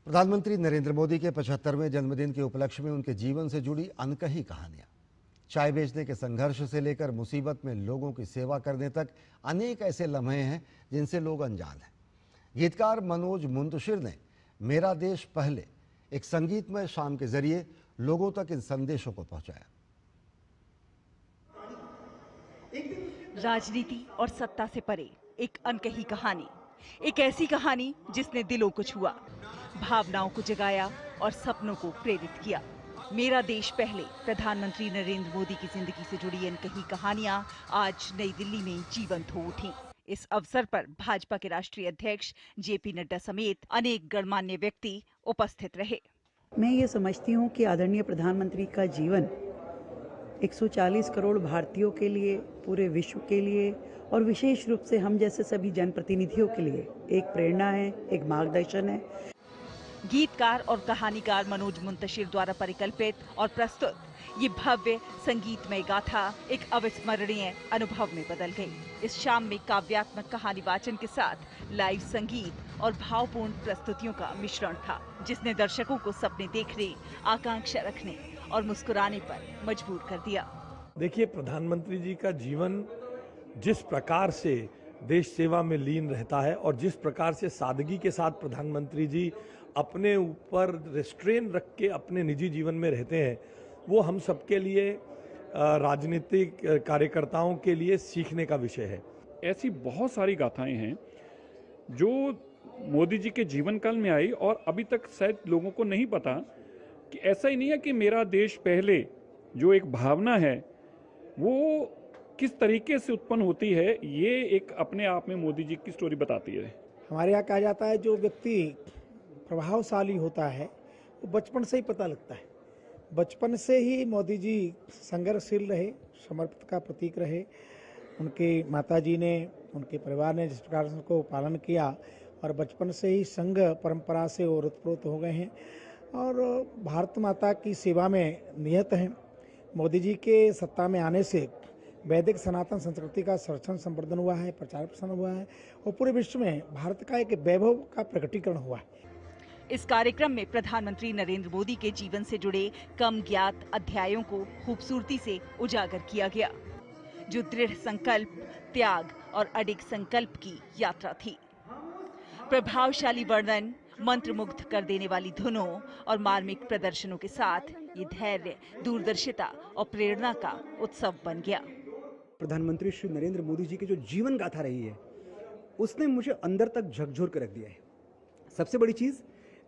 प्रधानमंत्री नरेंद्र मोदी के 75वें जन्मदिन के उपलक्ष्य में उनके जीवन से जुड़ी अनकही कहानियां। चाय बेचने के संघर्ष से लेकर मुसीबत में लोगों की सेवा करने तक अनेक ऐसे लम्हे हैं जिनसे लोग अनजान हैं। गीतकार मनोज मुंतशिर ने मेरा देश पहले एक संगीतमय शाम के जरिए लोगों तक इन संदेशों को पहुंचाया। राजनीति और सत्ता से परे एक अनकही कहानी, एक ऐसी कहानी जिसने दिलों को छुआ, भावनाओं को जगाया और सपनों को प्रेरित किया। मेरा देश पहले प्रधानमंत्री नरेंद्र मोदी की जिंदगी से जुड़ी अनकही कहानियां आज नई दिल्ली में जीवंत हो उठी। इस अवसर पर भाजपा के राष्ट्रीय अध्यक्ष जेपी नड्डा समेत अनेक गणमान्य व्यक्ति उपस्थित रहे। मैं ये समझती हूँ कि आदरणीय प्रधानमंत्री का जीवन 140 करोड़ भारतीयों के लिए, पूरे विश्व के लिए और विशेष रूप से हम जैसे सभी जनप्रतिनिधियों के लिए एक प्रेरणा है, एक मार्गदर्शन है। गीतकार और कहानीकार मनोज मुंतशिर द्वारा परिकल्पित और प्रस्तुत ये भव्य संगीतमय गाथा एक अविस्मरणीय अनुभव में बदल गई। इस शाम में काव्यात्मक कहानी वाचन के साथ लाइव संगीत और भावपूर्ण प्रस्तुतियों का मिश्रण था, जिसने दर्शकों को सपने देखने, आकांक्षा रखने और मुस्कुराने पर मजबूर कर दिया। देखिए, प्रधानमंत्री जी का जीवन जिस प्रकार से देश सेवा में लीन रहता है और जिस प्रकार से सादगी के साथ प्रधानमंत्री जी अपने ऊपर रिस्ट्रेन रख के अपने निजी जीवन में रहते हैं, वो हम सबके लिए, राजनीतिक कार्यकर्ताओं के लिए सीखने का विषय है। ऐसी बहुत सारी गाथाएं हैं जो मोदी जी के जीवन काल में आई और अभी तक शायद लोगों को नहीं पता कि ऐसा ही नहीं है कि मेरा देश पहले जो एक भावना है वो किस तरीके से उत्पन्न होती है। ये एक अपने आप में मोदी जी की स्टोरी बताती है। हमारे यहाँ कहा जाता है जो व्यक्ति प्रभावशाली होता है वो बचपन से ही पता लगता है। बचपन से ही मोदी जी संघर्षशील रहे, समर्पित का प्रतीक रहे। उनके माताजी ने, उनके परिवार ने जिस प्रकार से उनको पालन किया और बचपन से ही संघ परंपरा से ओतप्रोत हो गए हैं और भारत माता की सेवा में नियत हैं। मोदी जी के सत्ता में आने से वैदिक सनातन संस्कृति का संरक्षण संवर्धन हुआ है, प्रचार प्रसार हुआ है और पूरे विश्व में भारत का एक वैभव का प्रकटीकरण हुआ है। इस कार्यक्रम में प्रधानमंत्री नरेंद्र मोदी के जीवन से जुड़े कम ज्ञात अध्यायों को खूबसूरती से उजागर किया गया, जो दृढ़ संकल्प, त्याग और अडिग संकल्प की यात्रा थी। प्रभावशाली वर्णन, मंत्रमुग्ध कर देने वाली धुनों और मार्मिक प्रदर्शनों के साथ ये धैर्य, दूरदर्शिता और प्रेरणा का उत्सव बन गया। प्रधानमंत्री श्री नरेंद्र मोदी जी की जो जीवन गाथा रही है, उसने मुझे अंदर तक झकझोर कर रख दिया है। सबसे बड़ी चीज,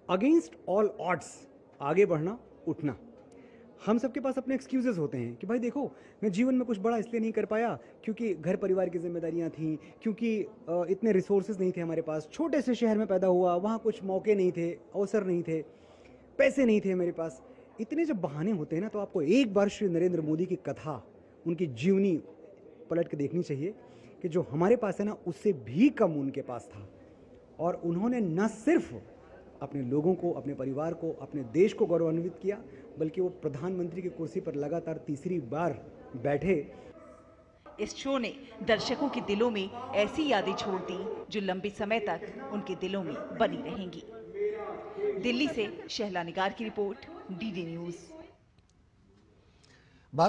अगेंस्ट ऑल ऑड्स आगे बढ़ना, उठना। हम सबके पास अपने एक्सक्यूजेस होते हैं कि भाई देखो, मैं जीवन में कुछ बड़ा इसलिए नहीं कर पाया क्योंकि घर परिवार की जिम्मेदारियां थी, क्योंकि इतने रिसोर्सेज नहीं थे हमारे पास, छोटे से शहर में पैदा हुआ, वहाँ कुछ मौके नहीं थे, अवसर नहीं थे, पैसे नहीं थे मेरे पास। इतने जब बहाने होते हैं ना, तो आपको एक बार श्री नरेंद्र मोदी की कथा, उनकी जीवनी पलट के देखनी चाहिए कि जो हमारे पास है ना, उससे भी कम उनके पास था। और उन्होंने न सिर्फ अपने लोगों को, अपने परिवार को, अपने देश को गौरवान्वित किया, बल्कि वो प्रधानमंत्री की कुर्सी पर लगातार तीसरी बार बैठे। इस शो ने दर्शकों के दिलों में ऐसी यादें छोड़ दी जो लंबे समय तक उनके दिलों में बनी रहेंगी। दिल्ली से शहला निगार की रिपोर्ट, डीडी न्यूज़।